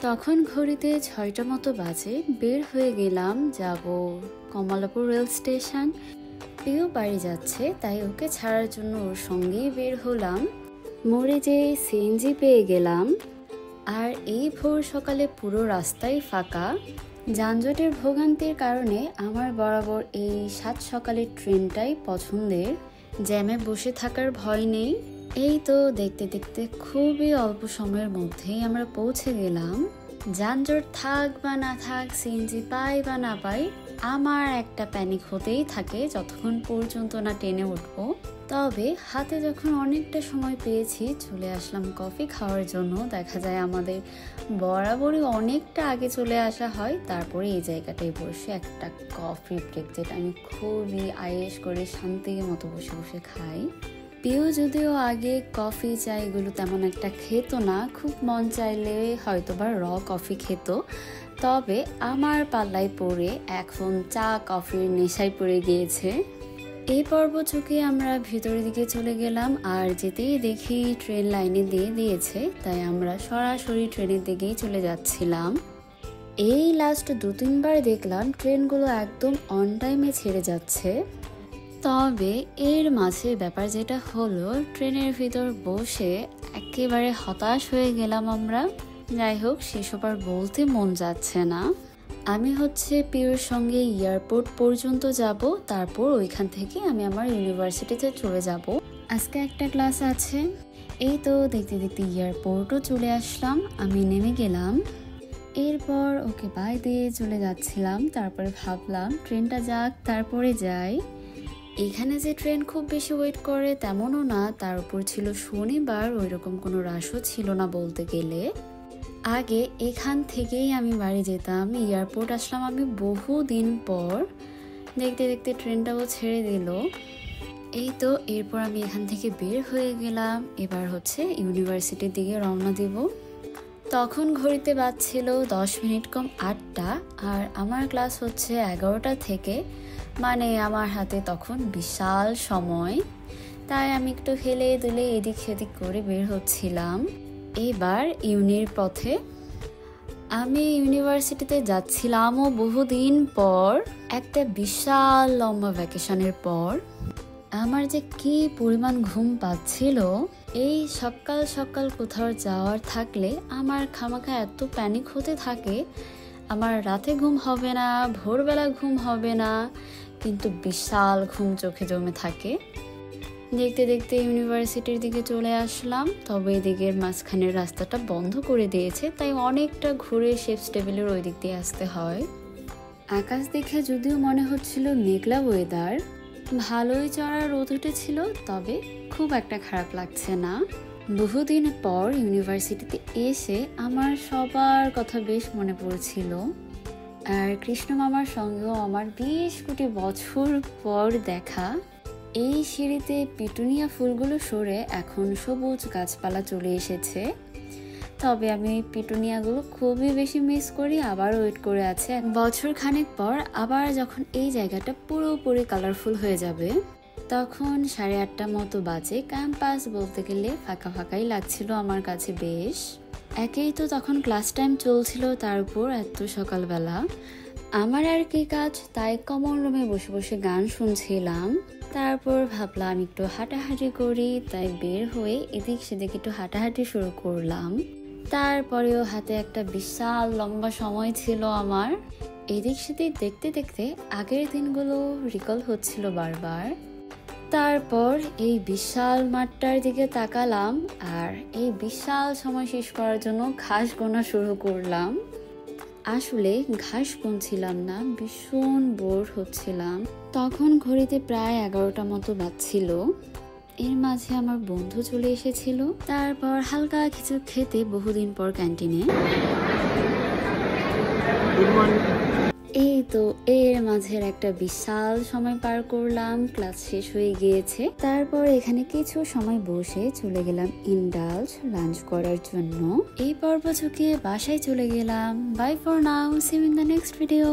তখন ঘড়িতে ৬টা মতো বাজে। বের হয়ে গেলাম, যাব কমলাপুর রেল স্টেশন। প্রিয় বাড়ি যাচ্ছে, তাই ওকে ছাড়ার জন্য ওর সঙ্গেই বের হলাম। মোড়ে যেয়ে সিএনজি পেয়ে গেলাম। আর এই ভোর সকালে পুরো রাস্তাই ফাঁকা। যানজটের ভোগান্তির কারণে আমার বরাবর এই সাত সকালের ট্রেনটাই পছন্দের। জ্যামে বসে থাকার ভয় নেই। এই তো দেখতে দেখতে খুবই অল্প সময়ের মধ্যেই আমরা পৌঁছে গেলাম। যানজট থাক বা না থাক, সিএনজি পাই বা না পাই, আমার একটা প্যানিক হতেই থাকে যতক্ষণ পর্যন্ত না ট্রেনে উঠবো। তবে হাতে যখন অনেকটা সময় পেয়েছি, চলে আসলাম কফি খাওয়ার জন্য। দেখা যায় আমাদের বরাবরই অনেকটা আগে চলে আসা হয়, তারপরে এই জায়গাটায় বসে একটা কফি ব্রেক, যেটা আমি খুবই আয়েশ করে শান্তির মতো বসে বসে খাই। পিও যদিও আগে কফি চা এগুলো তেমন একটা খেত না, খুব মন চাইলে হয়তোবা র কফি খেত। তবে আমার পাল্লায় পড়ে এখন চা কফির নেশায় পড়ে গিয়েছে। এই পর্ব চুকে আমরা ভিতরের দিকে চলে গেলাম, আর যেতেই দেখি ট্রেন লাইনে দিয়ে দিয়েছে, তাই আমরা সরাসরি ট্রেনের দিকেই চলে যাচ্ছিলাম। এই লাস্ট ২-৩ বার দেখলাম ট্রেনগুলো একদম অন টাইমে ছেড়ে যাচ্ছে। তবে এর মাঝে ব্যাপার যেটা হলো, ট্রেনের ভিতর বসে একেবারে হতাশ হয়ে গেলাম আমরা। যাই হোক, সেসব আর বলতে মন যাচ্ছে না। আমি পিওর সঙ্গে এয়ারপোর্ট পর্যন্ত যাব, তারপর ওইখান থেকে আমি আমার ইউনিভার্সিটিতে চলে যাব। আজকে একটা ক্লাস আছে। এই তো দেখতে দেখতে এয়ারপোর্টও চলে আসলাম। আমি নেমে গেলাম। এরপর ওকে বাই দিয়ে চলে যাচ্ছিলাম। তারপরে ভাবলাম ট্রেনটা যাক, তারপরে যাই। এখানে যে ট্রেন খুব বেশি ওয়েট করে তেমনও না, তার উপর ছিল শনিবার, ওইরকম কোনো রাশও ছিল না বলতে গেলে। আগে এখান থেকেই আমি বাড়ি যেতাম। এয়ারপোর্ট আসলাম আমি বহুদিন পর। দেখতে দেখতে ট্রেনটাও ছেড়ে দিল। এই তো এরপর আমি এখান থেকে বের হয়ে গেলাম। এবার ইউনিভার্সিটির দিকে রওনা দিব। তখন ঘড়িতে বাজছিল 10 মিনিট কম 8টা, আর আমার ক্লাস 11টা থেকে। মানে আমার হাতে তখন বিশাল সময়, তাই আমি একটু হেলে দুলে এদিক সেদিক করে বের হচ্ছিলাম। এবার ইউনির পথে আমি ইউনিভার্সিটিতে যাচ্ছিলামও বহুদিন পর, একটা বিশাল লম্বা ভ্যাকেশনের পর। আমার যে কি পরিমাণ ঘুম পাচ্ছিল। এই সকাল সকাল কোথাও যাওয়ার থাকলে আমার খামাখা এত প্যানিক হতে থাকে। আমার রাতে ঘুম হবে না, ভোরবেলা ঘুম হবে না, কিন্তু বিশাল ঘুম চোখে জমে থাকে। দেখতে দেখতে ইউনিভার্সিটির দিকে চলে আসলাম। তবে এদিকের মাঝখানের রাস্তাটা বন্ধ করে দিয়েছে, তাই অনেকটা ঘুরে শেপস টেবিলের ওই দিক দিয়ে আসতে হয়। আকাশ দেখে যদিও মনে হচ্ছিল মেঘলা ওয়েদার, ভালোই চড়া রোদ উঠেছিল, তবে খুব একটা খারাপ লাগছে না। বহুদিন পর ইউনিভার্সিটিতে এসে আমার সবার কথা বেশ মনে পড়ছিল। আর কৃষ্ণ মামার সঙ্গেও আমার 20 কোটি বছর পর দেখা। এই সিঁড়িতে পিটুনিয়া ফুলগুলো সরে এখন সবুজ গাছপালা চলে এসেছে। তবে আমি পিটুনিয়াগুলো খুবই বেশি মিস করি। আবার ওয়েট করে আছে বছর খানেক পর, আবার যখন এই জায়গাটা পুরোপুরি কালারফুল হয়ে যাবে। তখন 8:30 মতো বাজে। ক্যাম্পাস বলতে গেলে ফাঁকা ফাঁকাই লাগছিল আমার কাছে বেশ। একেই তো তখন ক্লাস টাইম চলছিল, তার উপর এত সকালবেলা। আমার আর কি কাজ, তাই কমন রুমে বসে বসে গান শুনছিলাম। তারপর ভাবলাম একটু হাঁটাহাঁটি করি, তাই বের হয়ে এদিক সেদিক একটু হাঁটাহাঁটি শুরু করলাম। তারপরেও হাতে একটা বিশাল লম্বা সময় ছিল আমার। এদিক সেদিক দেখতে দেখতে আগের দিনগুলো রিকল হচ্ছিল বারবার। তারপর এই বিশাল মাঠটার দিকে তাকালাম, আর এই বিশাল সময় শেষ করার জন্য ঘাস গোনা শুরু করলাম। আসলে ঘাস গুনছিলাম না, ভীষণ বোর হচ্ছিলাম। তখন ঘড়িতে প্রায় 11টা মতো বাজছিল। এর মাঝে আমার বন্ধু চলে এসেছিল। তারপর হালকা কিছু খেতে বহুদিন পর ক্যান্টিনে। এই তো এর মাঝের একটা বিশাল সময় পার করলাম। ক্লাস শেষ হয়ে গিয়েছে। তারপর এখানে কিছু সময় বসে চলে গেলাম ইন্ডালজ লাঞ্চ করার জন্য। এই পর্ব চুকিয়ে বাসায় চলে গেলাম। Bye for now, see you in the next video.